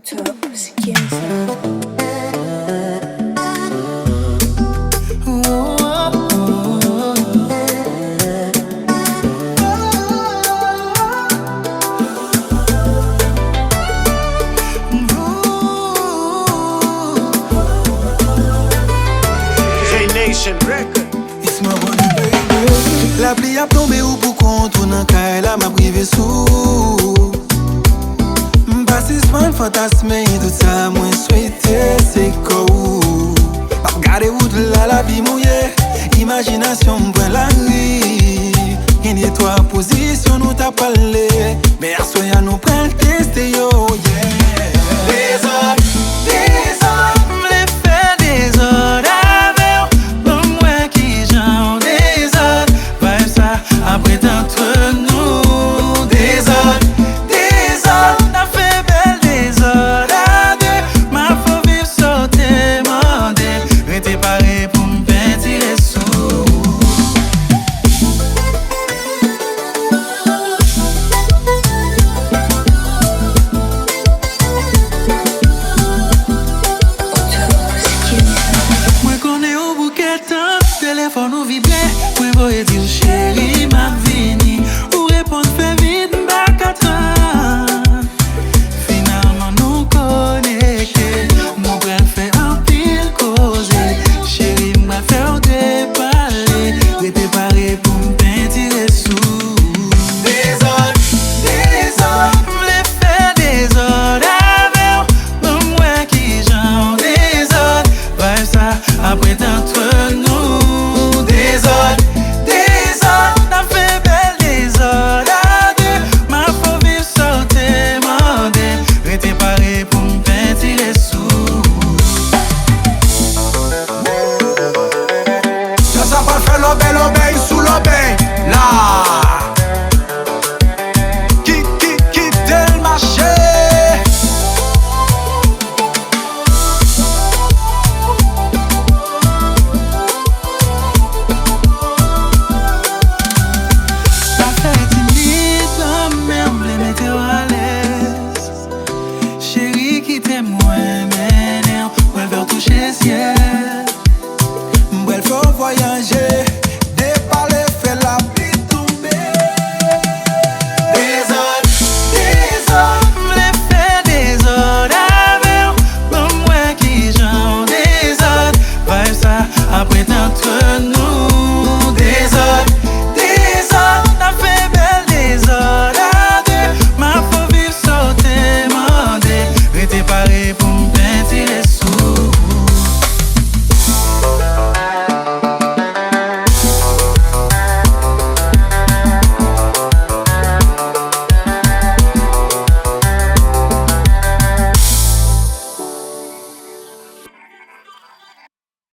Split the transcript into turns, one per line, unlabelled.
Top Skinza.
It's my money, baby. La pluie a tombé ou pour compte ou nan ka la m'a privé sous. M'passe semaine fantasme tout ça moins souhaité c'est quoi. Pas regarder où de la vie mouillée. Imagination m'prend la nuit. Une et trois positions nous t'a parlé. Mais à soya nous prend le test yo yeah. Des hommes, m'les faire des hommes. Après d'entre nous, des autres, t'as fait belle des autres à deux. Ma faut vivre sauter, mander. Restez paré pour me peintir les sous. Moi connais au bouquet, téléphone ou vibre. Moi voyez dire chérie, ma vini. Ou répondre fait vite, m'bac à train. Finalement nous connectés. Mon frère fait un pile causé. Chérie, m'a fait déballer. Restez paré pour me peintir les sous. Des autres, m'les faire des autres avec. Moi qui j'en des autres. Ouais ça, après d'entre nous. Des autres, t'as fait belle des autres à deux. Ma faut vivre sauter, mander. Restez paré pour me peintir les sous.
Ça va faire l'obéi sous l'obéi. Là Qui le marché.
Chérie qui t'aime moins, mais vers toucher ciel.